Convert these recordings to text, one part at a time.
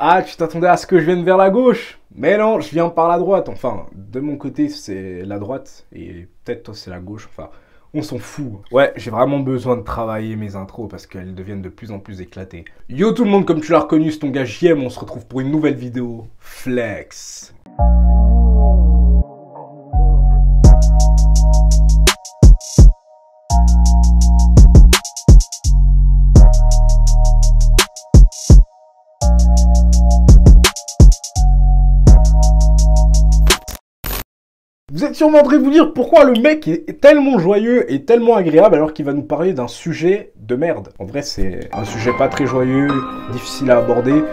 Ah, tu t'attendais à ce que je vienne vers la gauche? Mais non, je viens par la droite. Enfin, de mon côté, c'est la droite. Et peut-être toi, c'est la gauche. Enfin, on s'en fout. Ouais, j'ai vraiment besoin de travailler mes intros parce qu'elles deviennent de plus en plus éclatées. Yo tout le monde, comme tu l'as reconnu, c'est ton gars JM. On se retrouve pour une nouvelle vidéo. Flex. Vous êtes sûrement en train de vous dire pourquoi le mec est tellement joyeux et tellement agréable alors qu'il va nous parler d'un sujet de merde. En vrai, c'est un sujet pas très joyeux, difficile à aborder.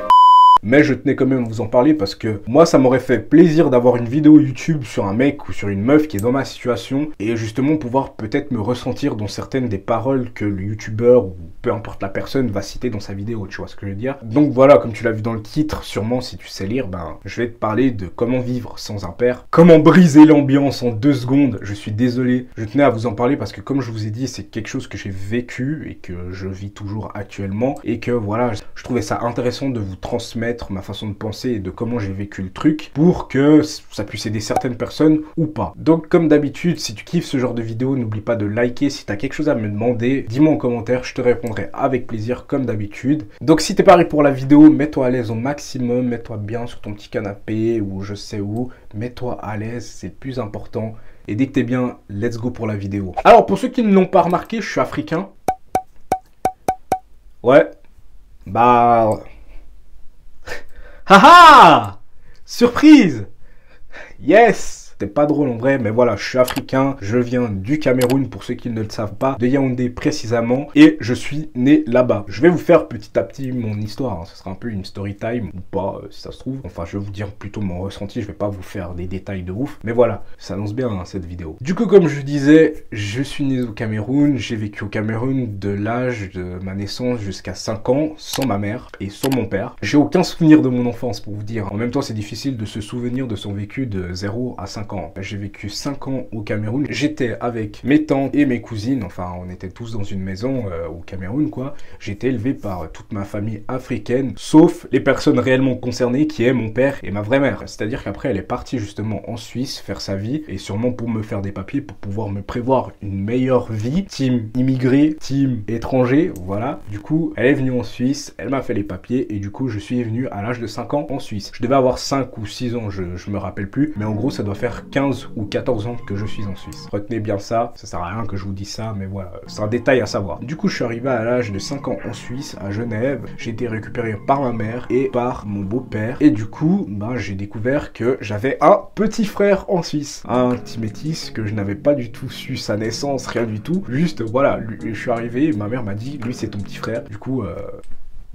Mais je tenais quand même à vous en parler parce que moi, ça m'aurait fait plaisir d'avoir une vidéo YouTube sur un mec ou sur une meuf qui est dans ma situation et justement pouvoir peut-être me ressentir dans certaines des paroles que le YouTubeur ou peu importe la personne va citer dans sa vidéo, tu vois ce que je veux dire. Donc voilà, comme tu l'as vu dans le titre, sûrement si tu sais lire, ben je vais te parler de comment vivre sans un père, comment briser l'ambiance en 2 secondes. Je suis désolé, je tenais à vous en parler parce que comme je vous ai dit, c'est quelque chose que j'ai vécu et que je vis toujours actuellement et que voilà, je trouvais ça intéressant de vous transmettre ma façon de penser et de comment j'ai vécu le truc pour que ça puisse aider certaines personnes ou pas. Donc comme d'habitude, si tu kiffes ce genre de vidéo, n'oublie pas de liker. Si tu as quelque chose à me demander, dis-moi en commentaire, je te répondrai avec plaisir comme d'habitude. Donc si t'es paré pour la vidéo, mets-toi à l'aise au maximum, mets-toi bien sur ton petit canapé ou je sais où, mets-toi à l'aise, c'est le plus important. Et dès que t'es bien, let's go pour la vidéo. Alors pour ceux qui ne l'ont pas remarqué, je suis africain. Ouais, bah... Haha! Surprise! Yes! C'était pas drôle en vrai, mais voilà, je suis africain, je viens du Cameroun pour ceux qui ne le savent pas, de Yaoundé précisément, et je suis né là-bas. Je vais vous faire petit à petit mon histoire, hein. Ce sera un peu une story time ou pas, si ça se trouve. Enfin, je vais vous dire plutôt mon ressenti, je vais pas vous faire des détails de ouf, mais voilà, ça annonce bien hein, cette vidéo. Du coup, comme je disais, je suis né au Cameroun, j'ai vécu au Cameroun de l'âge de ma naissance jusqu'à 5 ans, sans ma mère et sans mon père. J'ai aucun souvenir de mon enfance pour vous dire. En même temps, c'est difficile de se souvenir de son vécu de 0 à 5 ans. J'ai vécu 5 ans au Cameroun. J'étais avec mes tantes et mes cousines. Enfin, on était tous dans une maison au Cameroun, quoi. J'ai été élevé par toute ma famille africaine, sauf les personnes réellement concernées qui est mon père et ma vraie mère. C'est-à-dire qu'après, elle est partie justement en Suisse faire sa vie et sûrement pour me faire des papiers, pour pouvoir me prévoir une meilleure vie. Team immigré, team étranger, voilà. Du coup, elle est venue en Suisse, elle m'a fait les papiers et du coup, je suis venu à l'âge de 5 ans en Suisse. Je devais avoir 5 ou 6 ans, je me rappelle plus, mais en gros, ça doit faire 15 ou 14 ans que je suis en Suisse. Retenez bien ça sert à rien que je vous dise ça, mais voilà, c'est un détail à savoir. Du coup, je suis arrivé à l'âge de 5 ans en Suisse, à Genève. J'ai été récupéré par ma mère et par mon beau-père. Et du coup, ben, j'ai découvert que j'avais un petit frère en Suisse. Un petit métis que je n'avais pas du tout su sa naissance, rien du tout. Juste, voilà, je suis arrivé, ma mère m'a dit, lui c'est ton petit frère. Du coup,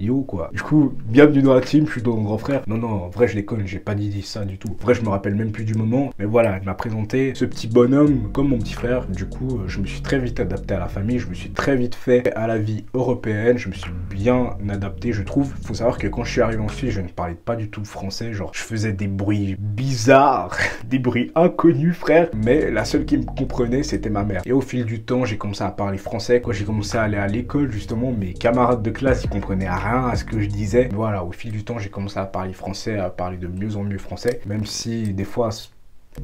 yo quoi. Du coup, bienvenue dans la team, je suis ton grand frère. Non, en vrai je déconne, j'ai pas dit ça du tout. En vrai je me rappelle même plus du moment. Mais voilà, elle m'a présenté ce petit bonhomme comme mon petit frère. Du coup, je me suis très vite adapté à la famille, je me suis très vite fait à la vie européenne. Je me suis bien adapté, je trouve. Faut savoir que quand je suis arrivé en Suisse, je ne parlais pas du tout français. Genre, je faisais des bruits bizarres, des bruits inconnus, frère. Mais la seule qui me comprenait, c'était ma mère. Et au fil du temps, j'ai commencé à parler français. Quand j'ai commencé à aller à l'école, justement, mes camarades de classe, ils comprenaient rien à ce que je disais. Voilà, au fil du temps, j'ai commencé à parler français, à parler de mieux en mieux français, même si des fois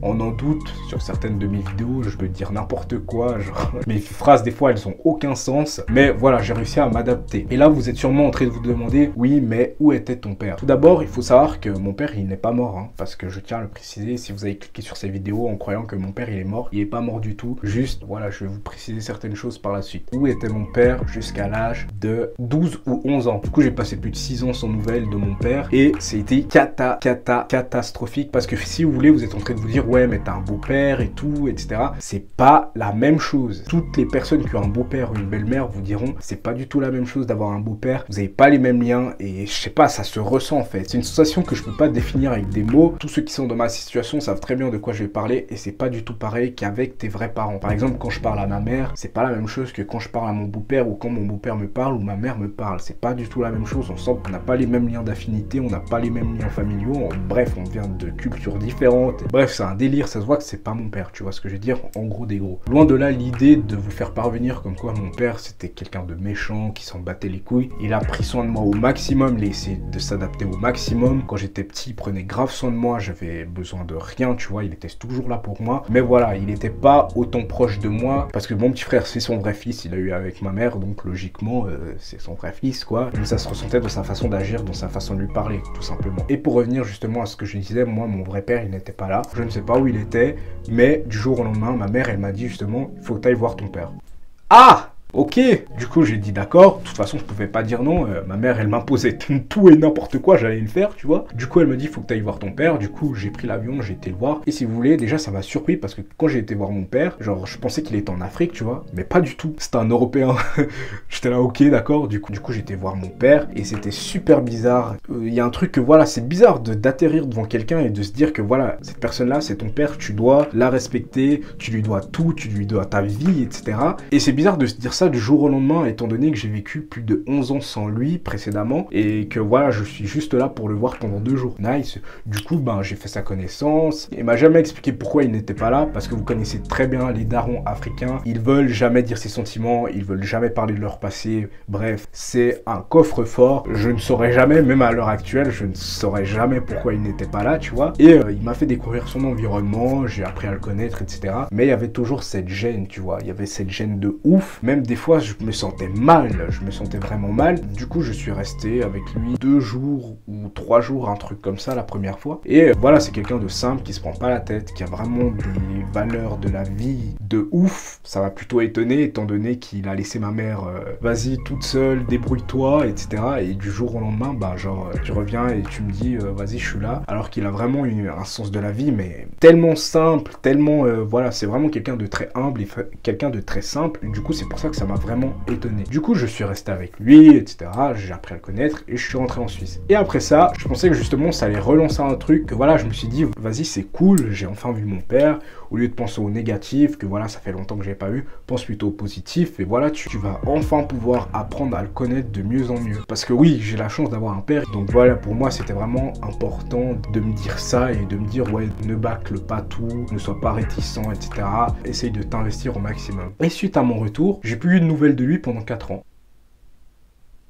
on en doute sur certaines de mes vidéos, je peux dire n'importe quoi, genre mes phrases des fois elles ont aucun sens, mais voilà, j'ai réussi à m'adapter. Et là vous êtes sûrement en train de vous demander, oui mais où était ton père? Tout d'abord il faut savoir que mon père il n'est pas mort, hein, parce que je tiens à le préciser, si vous avez cliqué sur ces vidéos en croyant que mon père il est mort, il est pas mort du tout, juste voilà, je vais vous préciser certaines choses par la suite. Où était mon père jusqu'à l'âge de 12 ou 11 ans? Du coup j'ai passé plus de 6 ans sans nouvelles de mon père et c'était catastrophique, parce que si vous voulez, vous êtes en train de vous dire ouais mais t'as un beau-père et tout, etc. C'est pas la même chose. Toutes les personnes qui ont un beau-père ou une belle-mère vous diront c'est pas du tout la même chose d'avoir un beau-père. Vous avez pas les mêmes liens et je sais pas, ça se ressent en fait. C'est une sensation que je peux pas définir avec des mots. Tous ceux qui sont dans ma situation savent très bien de quoi je vais parler et c'est pas du tout pareil qu'avec tes vrais parents. Par exemple, quand je parle à ma mère, c'est pas la même chose que quand je parle à mon beau-père ou quand mon beau-père me parle ou ma mère me parle. C'est pas du tout la même chose. On sent qu'on n'a pas les mêmes liens d'affinité, on n'a pas les mêmes liens familiaux. Bref, on vient de cultures différentes. Bref, c'est un délire, ça se voit que c'est pas mon père, tu vois ce que je veux dire, en gros des gros. Loin de là l'idée de vous faire parvenir comme quoi mon père c'était quelqu'un de méchant, qui s'en battait les couilles. Il a pris soin de moi au maximum, il a essayé de s'adapter au maximum. Quand j'étais petit, il prenait grave soin de moi, j'avais besoin de rien, tu vois, il était toujours là pour moi. Mais voilà, il n'était pas autant proche de moi, parce que mon petit frère c'est son vrai fils, il a eu avec ma mère, donc logiquement c'est son vrai fils quoi. Mais ça se ressentait dans sa façon d'agir, dans sa façon de lui parler, tout simplement. Et pour revenir justement à ce que je disais, moi mon vrai père il n'était pas là, je ne sais pas où il était, mais du jour au lendemain, ma mère elle m'a dit justement, il faut que tu ailles voir ton père. Ah! Ok, du coup j'ai dit d'accord, de toute façon je pouvais pas dire non, ma mère elle m'imposait tout et n'importe quoi, j'allais le faire, tu vois. Du coup elle me dit faut que tu ailles voir ton père, du coup j'ai pris l'avion, j'ai été le voir, et si vous voulez, déjà ça m'a surpris parce que quand j'ai été voir mon père, genre je pensais qu'il était en Afrique, tu vois, mais pas du tout, c'était un Européen. J'étais là ok d'accord, du coup j'ai été voir mon père, et c'était super bizarre. Il y a un truc que voilà, c'est bizarre d'atterrir devant quelqu'un et de se dire que voilà, cette personne là c'est ton père, tu dois la respecter, tu lui dois tout, tu lui dois ta vie, etc. Et c'est bizarre de se dire ça du jour au lendemain, étant donné que j'ai vécu plus de 11 ans sans lui précédemment et que voilà, je suis juste là pour le voir pendant 2 jours. Nice. Du coup, ben j'ai fait sa connaissance. Il m'a jamais expliqué pourquoi il n'était pas là, parce que vous connaissez très bien les darons africains. Ils veulent jamais dire ses sentiments, ils veulent jamais parler de leur passé. Bref, c'est un coffre-fort. Je ne saurais jamais, même à l'heure actuelle, je ne saurais jamais pourquoi il n'était pas là, tu vois. Et il m'a fait découvrir son environnement, j'ai appris à le connaître, etc. Mais il y avait toujours cette gêne, tu vois. Il y avait cette gêne de ouf. Même des fois, je me sentais mal, je me sentais vraiment mal. Du coup, je suis resté avec lui 2 jours ou 3 jours, un truc comme ça la première fois. Et voilà, c'est quelqu'un de simple, qui se prend pas la tête, qui a vraiment des valeurs de la vie de ouf. Ça m'a plutôt étonné, étant donné qu'il a laissé ma mère, vas-y, toute seule, débrouille-toi, etc. Et du jour au lendemain, bah genre, tu reviens et tu me dis, vas-y, je suis là. Alors qu'il a vraiment eu un sens de la vie, mais tellement simple, tellement, voilà, c'est vraiment quelqu'un de très humble et quelqu'un de très simple. Du coup, c'est pour ça que ça m'a vraiment étonné. Du coup, je suis resté avec lui, etc. J'ai appris à le connaître et je suis rentré en Suisse. Et après ça, je pensais que justement, ça allait relancer un truc, que voilà, je me suis dit, vas-y, c'est cool, j'ai enfin vu mon père. Au lieu de penser au négatif, que voilà, ça fait longtemps que je l'ai pas vu, pense plutôt au positif. Et voilà, tu vas enfin pouvoir apprendre à le connaître de mieux en mieux. Parce que oui, j'ai la chance d'avoir un père. Donc voilà, pour moi, c'était vraiment important de me dire ça et de me dire, ouais, ne bâcle pas tout, ne sois pas réticent, etc. Essaye de t'investir au maximum. Et suite à mon retour, j'ai plus eu de nouvelles de lui pendant 4 ans.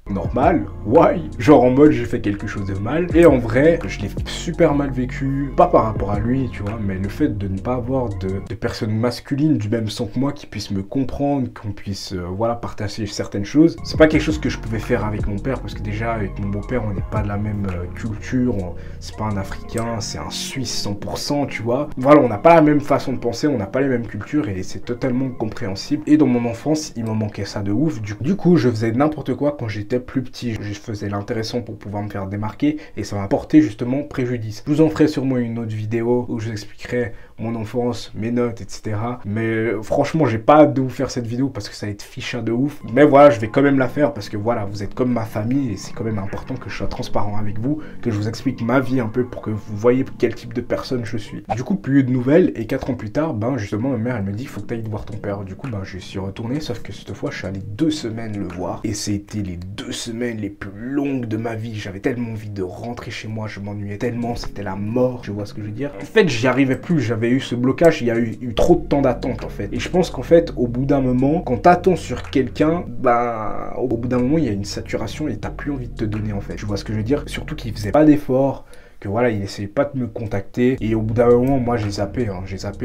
Normal, why? Genre en mode j'ai fait quelque chose de mal. Et en vrai, je l'ai super mal vécu. Pas par rapport à lui, tu vois, mais le fait de ne pas avoir de personnes masculines du même sang que moi qui puissent me comprendre, qu'on puisse, voilà, partager certaines choses. C'est pas quelque chose que je pouvais faire avec mon père, parce que déjà, avec mon beau-père, on n'est pas de la même culture. C'est pas un Africain, c'est un Suisse 100%, tu vois. Voilà, on n'a pas la même façon de penser, on n'a pas les mêmes cultures et c'est totalement compréhensible. Et dans mon enfance, il me manquait ça de ouf. Du coup, je faisais n'importe quoi quand j'étais plus petit, je faisais l'intéressant pour pouvoir me faire démarquer et ça m'a porté justement préjudice. Je vous en ferai sûrement une autre vidéo où je vous expliquerai mon enfance, mes notes, etc. Mais franchement, j'ai pas hâte de vous faire cette vidéo parce que ça va être ficha de ouf. Mais voilà, je vais quand même la faire parce que voilà, vous êtes comme ma famille et c'est quand même important que je sois transparent avec vous, que je vous explique ma vie un peu pour que vous voyez quel type de personne je suis. Du coup, plus eu de nouvelles et 4 ans plus tard, ben justement, ma mère elle me dit faut que tu ailles voir ton père. Du coup, ben je suis retourné, sauf que cette fois, je suis allé 2 semaines le voir et c'était les 2 semaines les plus longues de ma vie. J'avais tellement envie de rentrer chez moi, je m'ennuyais tellement, c'était la mort, tu vois ce que je veux dire. En fait, j'y arrivais plus, j'avais eu ce blocage, il y a eu trop de temps d'attente en fait. Et je pense qu'en fait, au bout d'un moment, quand t'attends sur quelqu'un, bah au bout d'un moment, il y a une saturation et t'as plus envie de te donner en fait. Tu vois ce que je veux dire? Surtout qu'il faisait pas d'efforts, que voilà, il essayait pas de me contacter. Et au bout d'un moment, moi, j'ai zappé,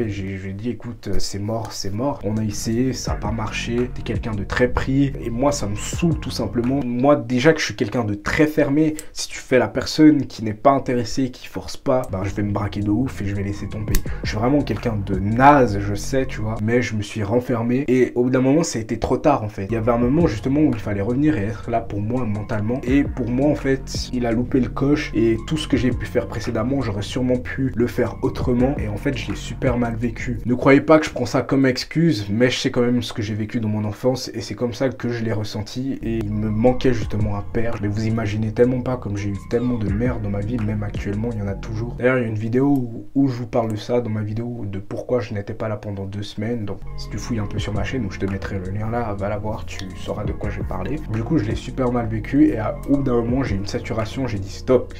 j'ai dit, écoute, c'est mort. On a essayé, ça n'a pas marché. T'es quelqu'un de très pris. Et moi, ça me saoule tout simplement. Moi, déjà que je suis quelqu'un de très fermé, si tu fais la personne qui n'est pas intéressée, qui force pas, ben, je vais me braquer de ouf et je vais laisser tomber. Je suis vraiment quelqu'un de naze, je sais, tu vois. Mais je me suis renfermé. Et au bout d'un moment, ça a été trop tard, en fait. Il y avait un moment, justement, où il fallait revenir et être là pour moi, mentalement. Et pour moi, en fait, il a loupé le coche. Et tout ce que j'ai pu faire précédemment, j'aurais sûrement pu le faire autrement et en fait je l'ai super mal vécu. Ne croyez pas que je prends ça comme excuse, mais je sais quand même ce que j'ai vécu dans mon enfance et c'est comme ça que je l'ai ressenti et il me manquait justement un père. Mais vous imaginez tellement pas comme j'ai eu tellement de merde dans ma vie, même actuellement il y en a toujours. D'ailleurs il y a une vidéo où je vous parle de ça, dans ma vidéo de pourquoi je n'étais pas là pendant 2 semaines, donc si tu fouilles un peu sur ma chaîne, où je te mettrai le lien là, va la voir, tu sauras de quoi je vais parler. Du coup je l'ai super mal vécu et au bout d'un moment j'ai eu une saturation, j'ai dit stop,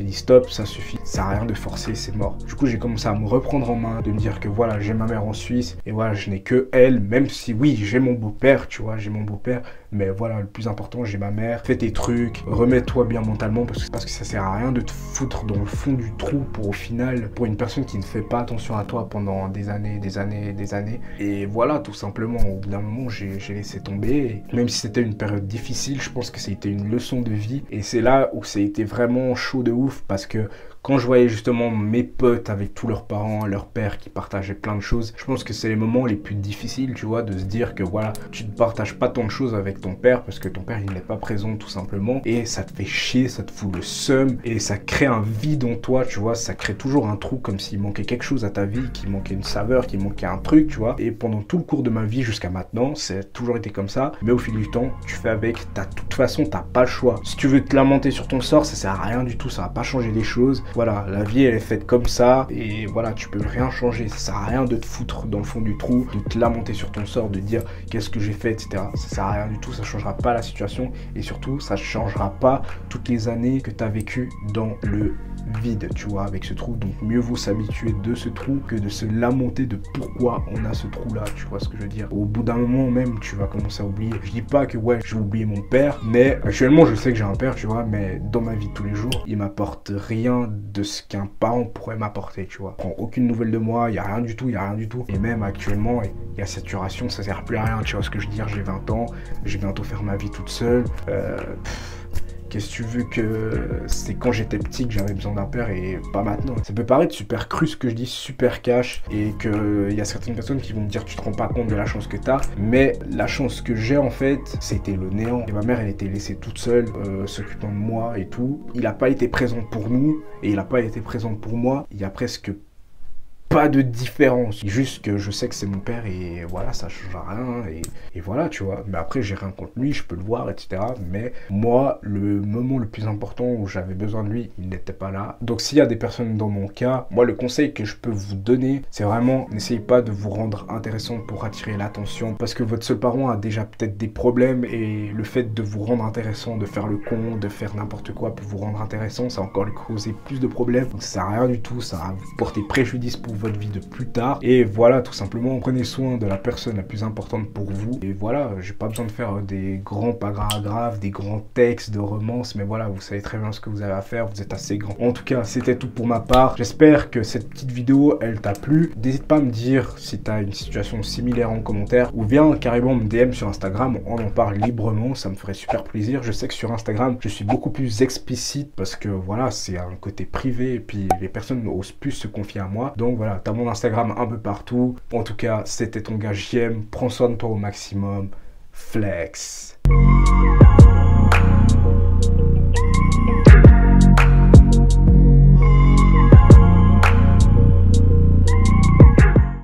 ça suffit. suffit, ça sert à rien de forcer, c'est mort. Du coup, j'ai commencé à me reprendre en main, de me dire que voilà, j'ai ma mère en Suisse, et voilà, je n'ai que elle, même si oui, j'ai mon beau-père, tu vois, j'ai mon beau-père, mais voilà, le plus important, j'ai ma mère. Fais tes trucs, remets-toi bien mentalement, parce que ça sert à rien de te foutre dans le fond du trou pour au final, pour une personne qui ne fait pas attention à toi pendant des années, des années, des années. Et voilà, tout simplement, au bout d'un moment, j'ai laissé tomber. Et même si c'était une période difficile, je pense que c'était une leçon de vie. Et c'est là où ça a été vraiment chaud de ouf, parce que quand je voyais justement mes potes avec tous leurs parents, leurs pères qui partageaient plein de choses, je pense que c'est les moments les plus difficiles, tu vois, de se dire que voilà, tu ne partages pas tant de choses avec ton père parce que ton père il n'est pas présent tout simplement et ça te fait chier, ça te fout le seum et ça crée un vide en toi, tu vois, ça crée toujours un trou comme s'il manquait quelque chose à ta vie, qu'il manquait une saveur, qu'il manquait un truc, tu vois. Et pendant tout le cours de ma vie jusqu'à maintenant, c'est toujours été comme ça, mais au fil du temps, tu fais avec, de toute façon, t'as pas le choix. Si tu veux te lamenter sur ton sort, ça sert à rien du tout, ça va pas changer les choses. Voilà, la vie elle est faite comme ça et voilà, tu peux rien changer, ça sert à rien de te foutre dans le fond du trou, de te lamenter sur ton sort, de dire qu'est-ce que j'ai fait, etc. Ça sert à rien du tout, ça changera pas la situation et surtout ça changera pas toutes les années que tu as vécues dans le vide, tu vois, avec ce trou. Donc mieux vaut s'habituer de ce trou que de se lamenter de pourquoi on a ce trou là, tu vois ce que je veux dire. Au bout d'un moment même, tu vas commencer à oublier. Je dis pas que ouais, j'ai oublié mon père, mais actuellement je sais que j'ai un père, tu vois, mais dans ma vie de tous les jours, il m'apporte rien de ce qu'un parent pourrait m'apporter, tu vois. Je prends aucune nouvelle de moi, il y a rien du tout, il y a rien du tout. Et même actuellement, il y a saturation, ça sert plus à rien, tu vois ce que je veux dire. J'ai 20 ans, je vais bientôt faire ma vie toute seule. Qu'est-ce que tu veux que c'est quand j'étais petit que j'avais besoin d'un père et pas maintenant. Ça peut paraître super cru ce que je dis, super cash et qu'il y a certaines personnes qui vont me dire tu te rends pas compte de la chance que t'as, mais la chance que j'ai en fait c'était le néant. Et ma mère elle était laissée toute seule s'occupant de moi et tout. Il a pas été présent pour nous et il a pas été présent pour moi. Il y a presque pas de différence, juste que je sais que c'est mon père et voilà, ça change rien et voilà, tu vois. Mais après j'ai rien contre lui, je peux le voir, etc. Mais moi, le moment le plus important où j'avais besoin de lui, il n'était pas là. Donc s'il y a des personnes dans mon cas, moi le conseil que je peux vous donner, c'est vraiment n'essayez pas de vous rendre intéressant pour attirer l'attention, parce que votre seul parent a déjà peut-être des problèmes et le fait de vous rendre intéressant, de faire le con, de faire n'importe quoi pour vous rendre intéressant, ça va encore lui causer plus de problèmes. Donc ça sert à rien du tout, ça va vous porter préjudice pour votre vie de plus tard. Et voilà, tout simplement, prenez soin de la personne la plus importante pour vous. Et voilà, j'ai pas besoin de faire des grands paragraphes, des grands textes de romance, mais voilà, vous savez très bien ce que vous avez à faire, vous êtes assez grand. En tout cas, c'était tout pour ma part. J'espère que cette petite vidéo, elle t'a plu. N'hésite pas à me dire si t'as une situation similaire en commentaire, ou viens carrément me DM sur Instagram, on en parle librement, ça me ferait super plaisir. Je sais que sur Instagram, je suis beaucoup plus explicite parce que voilà, c'est un côté privé et puis les personnes n'osent plus se confier à moi. Donc voilà, t'as mon Instagram un peu partout. En tout cas, c'était ton gars JM. Prends soin de toi au maximum. Flex.